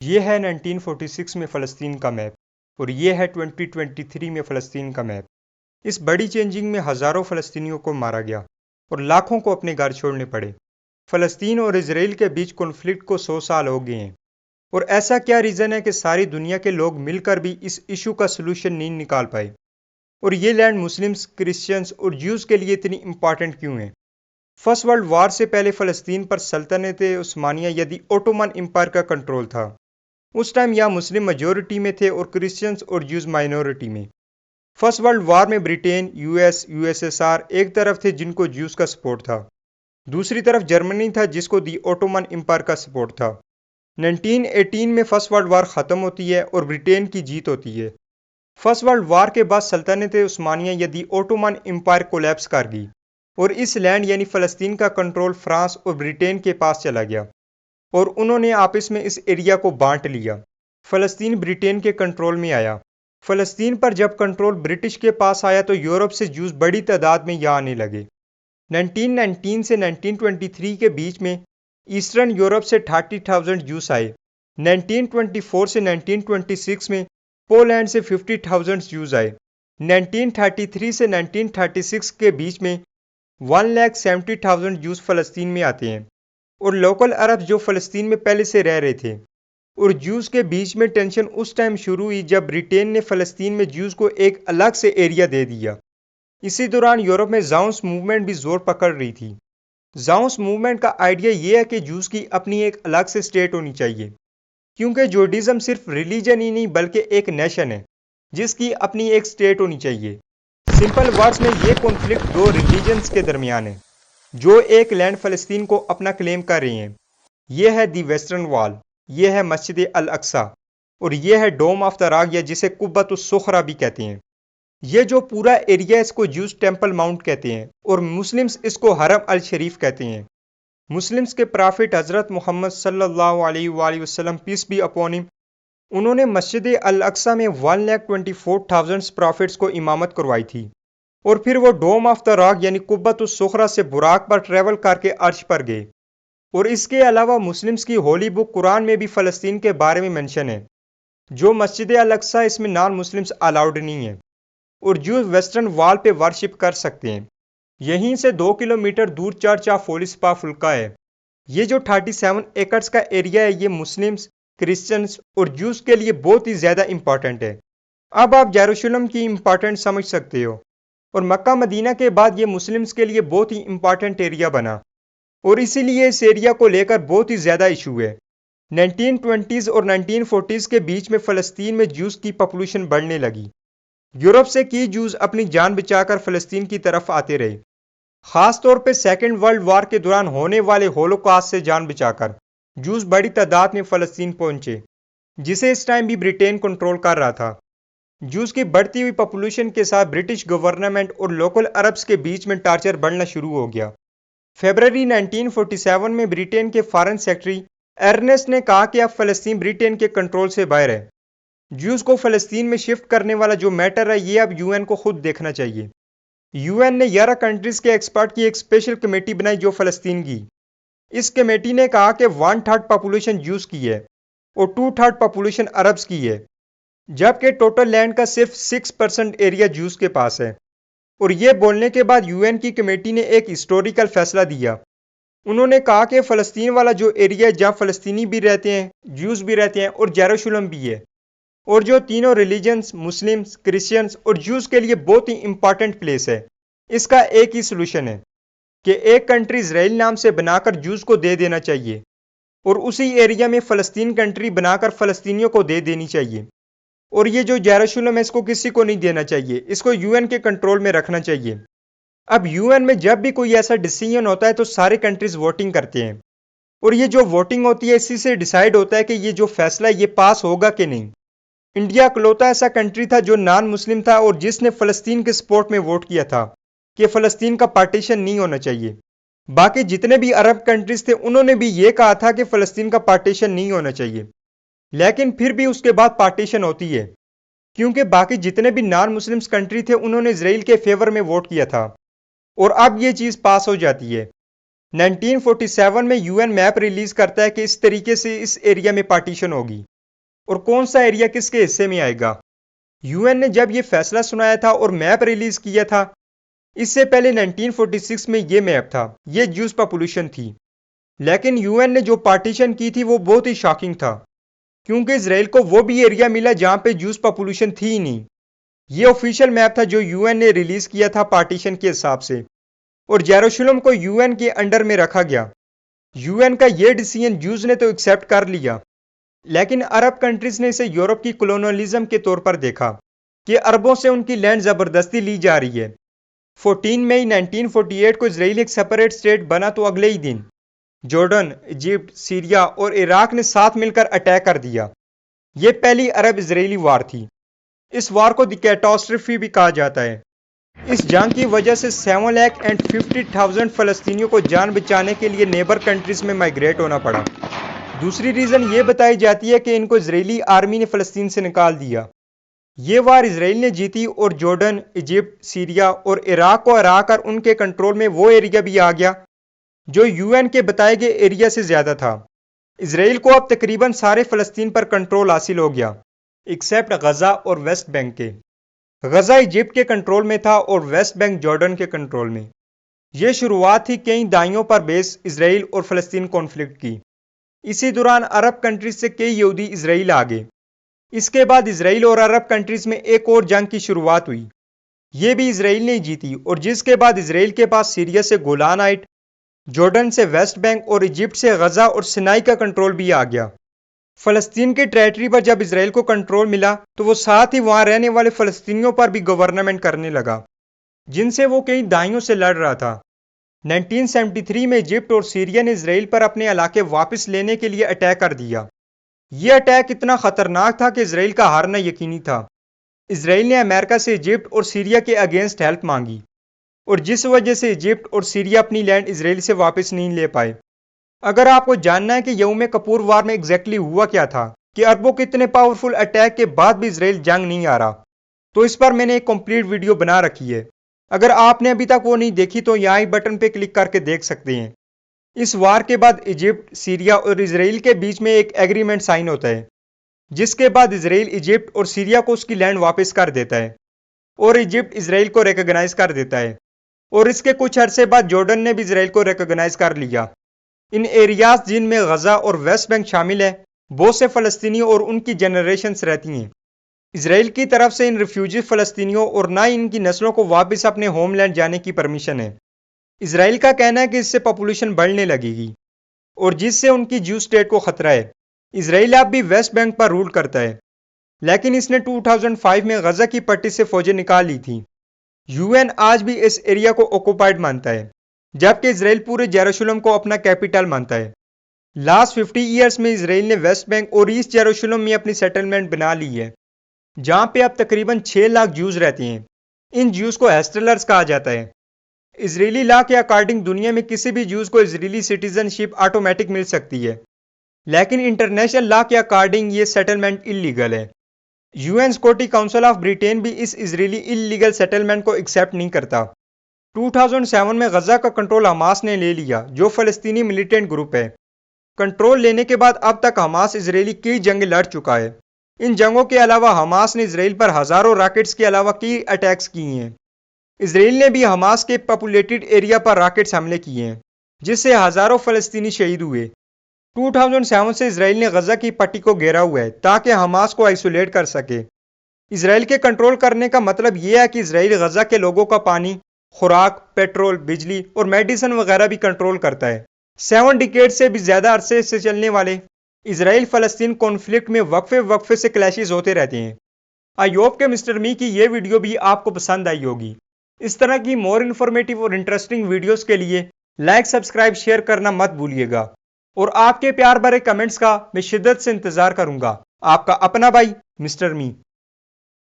ये है 1946 में फ़लस्तीन का मैप और ये है 2023 में फ़लस्तीन का मैप। इस बड़ी चेंजिंग में हज़ारों फ़लस्तीनियों को मारा गया और लाखों को अपने घर छोड़ने पड़े। फ़लस्तीन और इसराइल के बीच कॉन्फ्लिक्ट को 100 साल हो गए हैं और ऐसा क्या रीज़न है कि सारी दुनिया के लोग मिलकर भी इस इशू का सलूशन नहीं निकाल पाए। और ये लैंड मुस्लिम्स, क्रिश्चियंस और ज्यूज़ के लिए इतनी इंपॉर्टेंट क्यों है? फर्स्ट वर्ल्ड वार से पहले फ़लस्तीन पर सल्तनत उस्मानिया यदि ओटोमन एम्पायर का कंट्रोल था। उस टाइम यहाँ मुस्लिम मेजोरिटी में थे और क्रिश्चियंस और ज्यूज माइनॉरिटी में। फर्स्ट वर्ल्ड वार में ब्रिटेन, यूएस, यूएसएसआर एक तरफ थे जिनको ज्यूज का सपोर्ट था, दूसरी तरफ जर्मनी था जिसको दी ओटोमन एम्पायर का सपोर्ट था। 1918 में फर्स्ट वर्ल्ड वार ख़त्म होती है और ब्रिटेन की जीत होती है। फर्स्ट वर्ल्ड वार के बाद सल्तनत उस्मानिया यदि ओटोमन एम्पायर कोलैप्स कर गई और इस लैंड यानी फ़लस्तीन का कंट्रोल फ्रांस और ब्रिटेन के पास चला गया और उन्होंने आपस में इस एरिया को बांट लिया। फ़लस्तीन ब्रिटेन के कंट्रोल में आया। फ़लस्तीन पर जब कंट्रोल ब्रिटिश के पास आया तो यूरोप से ज्यूज बड़ी तादाद में यहाँ आने लगे। 1919 से 1923 के बीच में ईस्टर्न यूरोप से 30,000 ज्यूज आए। 1924 से 1926 में पोलैंड से 50,000 ज्यूज आए। 1933 से 1936 के बीच में 1,70,000 ज्यूज फ़लस्तीन में आते हैं और लोकल अरब जो फ़लस्तीन में पहले से रह रहे थे। और ज्यूज के बीच में टेंशन उस टाइम शुरू हुई जब ब्रिटेन ने फ़लस्तीन में ज्यूज को एक अलग से एरिया दे दिया। इसी दौरान यूरोप में ज़ाउस मूवमेंट भी जोर पकड़ रही थी। ज़ाउस मूवमेंट का आइडिया ये है कि ज्यूज की अपनी एक अलग से स्टेट होनी चाहिए, क्योंकि जूडाइज्म सिर्फ रिलीजन ही नहीं बल्कि एक नेशन है जिसकी अपनी एक स्टेट होनी चाहिए। सिंपल वर्ड्स में ये कॉन्फ्लिक्ट दो रिलीजन्स के दरमियान है जो एक लैंड फ़लस्तीन को अपना क्लेम कर रहे हैं। यह है दी वेस्टर्न वॉल, यह है मस्जिद अल अक्सा और यह है डोम ऑफ द रॉक या जिसे कुब्बतुस सुखरा भी कहते हैं। यह जो पूरा एरिया है इसको ज्यूज टेंपल माउंट कहते हैं और मुस्लिम्स इसको हरम अल शरीफ कहते हैं। मुस्लिम्स के प्रॉफिट हज़रत मोहम्मद सल्लल्लाहु अलैहि वसल्लम पीस बी अपॉन हिम, उन्होंने मस्जिद अल अक्सा में 1,24,000 प्रॉफिट्स को इमामत करवाई थी और फिर वो डोम ऑफ द रॉक यानी कुब्बतुस सुखरा से बुराक पर ट्रेवल करके अर्श पर गए। और इसके अलावा मुस्लिम्स की होली बुक कुरान में भी फ़लस्तीन के बारे में मेंशन है। जो मस्जिद अल अक्सा इसमें नॉन मुस्लिम्स अलाउड नहीं है और ज्यूज वेस्टर्न वॉल पे वर्शिप कर सकते हैं। यहीं से 2 किलोमीटर दूर चर्च ऑफ होली सेपुलक्र है। ये जो 37 एकड़्स का एरिया है ये मुस्लिम्स, क्रिश्चियंस और ज्यूज के लिए बहुत ही ज़्यादा इंपॉर्टेंट है। अब आप यरूशलेम की इंपॉर्टेंस समझ सकते हो और मक्का मदीना के बाद ये मुस्लिम्स के लिए बहुत ही इंपॉर्टेंट एरिया बना और इसीलिए इस एरिया को लेकर बहुत ही ज़्यादा इशू है। 1920s और 1940s के बीच में फ़लस्तीन में ज्यूज की पॉपुलेशन बढ़ने लगी। यूरोप से की ज्यूज अपनी जान बचाकर फ़लस्तीन की तरफ आते रहे, ख़ास तौर पे सेकेंड वर्ल्ड वार के दौरान होने वाले होलोकॉस्ट से जान बचाकर ज्यूज बड़ी तादाद में फ़लस्तीन पहुंचे, जिसे इस टाइम भी ब्रिटेन कंट्रोल कर रहा था। ज्यूज की बढ़ती हुई पॉपुलेशन के साथ ब्रिटिश गवर्नमेंट और लोकल अरब्स के बीच में टार्चर बढ़ना शुरू हो गया। फरवरी 1947 में ब्रिटेन के फॉरेन सेक्रेटरी एर्नेस्ट ने कहा कि अब फ़लस्तीन ब्रिटेन के कंट्रोल से बाहर है। ज्यूज को फ़लस्तीन में शिफ्ट करने वाला जो मैटर है ये अब यूएन को खुद देखना चाहिए। यूएन ने 11 कंट्रीज के एक्सपर्ट की एक स्पेशल कमेटी बनाई जो फ़लस्तीन की। इस कमेटी ने कहा कि 1/3 पॉपुलेशन ज्यूज की है और 2/3 पॉपुलेशन अरब्स की है, जबकि टोटल लैंड का सिर्फ 6% एरिया ज्यूज के पास है। और ये बोलने के बाद यूएन की कमेटी ने एक हिस्टोरिकल फैसला दिया। उन्होंने कहा कि फ़लस्तीन वाला जो एरिया है जहाँ फ़लस्तीनी भी रहते हैं, ज्यूज भी रहते हैं और यरूशलेम भी है, और जो तीनों रिलीजन्स मुस्लिम्स, क्रिश्चियंस और ज्यूज के लिए बहुत ही इंपॉर्टेंट प्लेस है, इसका एक ही सोल्यूशन है कि एक कंट्री इजराइल नाम से बनाकर ज्यूज को दे देना चाहिए और उसी एरिया में फ़लस्तीन कंट्री बनाकर फ़लस्तीनियों को दे देनी चाहिए। और ये जो यरूशलेम है इसको किसी को नहीं देना चाहिए, इसको यूएन के कंट्रोल में रखना चाहिए। अब यूएन में जब भी कोई ऐसा डिसीजन होता है तो सारे कंट्रीज वोटिंग करते हैं और ये जो वोटिंग होती है इसी से डिसाइड होता है कि ये जो फैसला ये पास होगा कि नहीं। इंडिया इकलौता ऐसा कंट्री था जो नॉन मुस्लिम था और जिसने फ़लस्तीन के सपोर्ट में वोट किया था कि फ़लस्तीन का पार्टीशन नहीं होना चाहिए। बाकी जितने भी अरब कंट्रीज थे उन्होंने भी ये कहा था कि फ़लस्तीन का पार्टीशन नहीं होना चाहिए, लेकिन फिर भी उसके बाद पार्टीशन होती है क्योंकि बाकी जितने भी नॉन मुस्लिम्स कंट्री थे उन्होंने इजराइल के फेवर में वोट किया था और अब ये चीज़ पास हो जाती है। 1947 में यूएन मैप रिलीज करता है कि इस तरीके से इस एरिया में पार्टीशन होगी। और कौन सा एरिया किसके हिस्से में आएगा। यूएन ने जब ये फैसला सुनाया था और मैप रिलीज किया था, इससे पहले 1946 में ये मैप था, ये ज्यूस पॉपुलेशन थी। लेकिन यूएन ने जो पार्टीशन की थी वो बहुत ही शॉकिंग था, क्योंकि इसराइल को वो भी एरिया मिला जहां पे ज्यूस पॉपुलेशन थी ही नहीं। ये ऑफिशियल मैप था जो यूएन ने रिलीज किया था पार्टीशन के हिसाब से, और जेरूशलम को यूएन के अंडर में रखा गया। यूएन का ये डिसीजन ज्यूज ने तो एक्सेप्ट कर लिया, लेकिन अरब कंट्रीज ने इसे यूरोप की कॉलोनियलिज्म के तौर पर देखा कि अरबों से उनकी लैंड जबरदस्ती ली जा रही है। 14 मई 1948 को इसराइल एक सेपरेट स्टेट बना तो अगले ही दिन जॉर्डन, इजिप्ट, सीरिया और इराक ने साथ मिलकर अटैक कर दिया। यह पहली अरब इजरायली वार थी। इस वार को द कैटास्ट्रफी भी कहा जाता है। इस जंग की वजह से 7,50,000 फलस्तीनियों को जान बचाने के लिए नेबर कंट्रीज में माइग्रेट होना पड़ा। दूसरी रीज़न ये बताई जाती है कि इनको इजरायली आर्मी ने फ़लस्तीन से निकाल दिया। ये वार इसराइल ने जीती और जॉर्डन, इजिप्ट, सीरिया और इराक को हरा कर उनके कंट्रोल में वो एरिया भी आ गया जो यूएन के बताए गए एरिया से ज़्यादा था। इसराइल को अब तकरीबन सारे फ़लस्तीन पर कंट्रोल हासिल हो गया, एक्सेप्ट गज़ा और वेस्ट बैंक के। गज़ा इजिप्ट के कंट्रोल में था और वेस्ट बैंक जॉर्डन के कंट्रोल में। यह शुरुआत थी कई दाइयों पर बेस इसराइल और फ़लस्तीन कॉन्फ्लिक्ट की। इसी दौरान अरब कंट्रीज से कई यहूदी इसराइल आ गए। इसके बाद इसराइल और अरब कंट्रीज में एक और जंग की शुरुआत हुई। ये भी इसराइल ने जीती और जिसके बाद इसराइल के पास सीरिया से गोलान हाइट, जॉर्डन से वेस्ट बैंक और इजिप्ट से गज़ा और सिनाई का कंट्रोल भी आ गया। फ़लस्तीन की टेरिटरी पर जब इसराइल को कंट्रोल मिला तो वो साथ ही वहाँ रहने वाले फ़लस्तीनियों पर भी गवर्नमेंट करने लगा, जिनसे वो कई दाइयों से लड़ रहा था। 1973 में इजिप्ट और सीरिया ने इसराइल पर अपने इलाके वापस लेने के लिए अटैक कर दिया। यह अटैक इतना खतरनाक था कि इसराइल का हारना यकीनी था। इसराइल ने अमेरिका से इजिप्ट और सीरिया के अगेंस्ट हेल्प मांगी, और जिस वजह से इजिप्ट और सीरिया अपनी लैंड इसराइल से वापस नहीं ले पाए। अगर आपको जानना है कि यौम कपूर वार में एग्जैक्टली हुआ क्या था, कि अरबों के इतने पावरफुल अटैक के बाद भी इसराइल जंग नहीं आ रहा, तो इस पर मैंने एक कंप्लीट वीडियो बना रखी है। अगर आपने अभी तक वो नहीं देखी तो यहाँ ही बटन पे क्लिक करके देख सकते हैं। इस वार के बाद इजिप्ट, सीरिया और इसराइल के बीच में एक एग्रीमेंट साइन होता है, जिसके बाद इसराइल इजिप्ट और सीरिया को उसकी लैंड वापस कर देता है और इजिप्ट इसराइल को रिकॉग्नाइज कर देता है, और इसके कुछ अरसे बाद जॉर्डन ने भी इसराइल को रिकॉग्नाइज कर लिया। इन एरियाज जिनमें गज़ा और वेस्ट बैंक शामिल है, बहुत से फ़लस्तीनी और उनकी जनरेशन्स रहती हैं। इसराइल की तरफ से इन रिफ्यूजी फ़लस्तीनियों और ना ही इनकी नस्लों को वापस अपने होमलैंड जाने की परमिशन है। इसराइल का कहना है कि इससे पॉपुलेशन बढ़ने लगेगी और जिससे उनकी ज्यू स्टेट को खतरा है। इसराइल अब भी वेस्ट बैंक पर रूल करता है, लेकिन इसने 2005 में गज़ा की पट्टी से फौजें निकाल ली थी। यूएन आज भी इस एरिया को ऑक्युपाइड मानता है, जबकि इसराइल पूरे जेरूशलम को अपना कैपिटल मानता है। लास्ट 50 ईयर्स में इसराइल ने वेस्ट बैंक और ईस्ट जेरूशलम में अपनी सेटलमेंट बना ली है, जहां पे अब तकरीबन 6 लाख ज्यूज रहते हैं। इन ज्यूज को हेस्टलर्स कहा जाता है। इजरायली लॉ के अकॉर्डिंग दुनिया में किसी भी ज्यूज को इजरायली सिटीजनशिप ऑटोमेटिक मिल सकती है, लेकिन इंटरनेशनल लॉ के अकॉर्डिंग ये सेटलमेंट इलीगल है। UN security council of Britain भी इस इजरायली इलीगल सेटलमेंट को एक्सेप्ट नहीं करता। 2007 में गजा का कंट्रोल हमास ने ले लिया, जो फलस्तीनी मिलिटेंट ग्रुप है। कंट्रोल लेने के बाद अब तक हमास इजरायली कई जंगें लड़ चुका है। इन जंगों के अलावा हमास ने इसराइल पर हजारों रॉकेट्स के अलावा कई अटैक्स किए हैं। इसराइल ने भी हमास के पॉपुलेटेड एरिया पर रॉकेट्स हमले किए हैं, जिससे हजारों फलस्तीनी शहीद हुए। 2007 से इसराइल ने गजा की पट्टी को घेरा हुआ है ताकि हमास को आइसोलेट कर सके। इसराइल के कंट्रोल करने का मतलब यह है कि इसराइल गजा के लोगों का पानी, खुराक, पेट्रोल, बिजली और मेडिसिन वगैरह भी कंट्रोल करता है। 7 डिकेड से भी ज्यादा अरसे से चलने वाले इसराइल फलस्तीन कॉन्फ्लिक्ट में वक्फे से क्लैशेस होते रहते हैं। आई होप के मिस्टर मी की ये वीडियो भी आपको पसंद आई होगी। इस तरह की मोर इन्फॉर्मेटिव और इंटरेस्टिंग वीडियोस के लिए लाइक, सब्सक्राइब, शेयर करना मत भूलिएगा, और आपके प्यार भरे कमेंट्स का मैं शिद्दत से इंतजार करूंगा। आपका अपना भाई मिस्टर मी।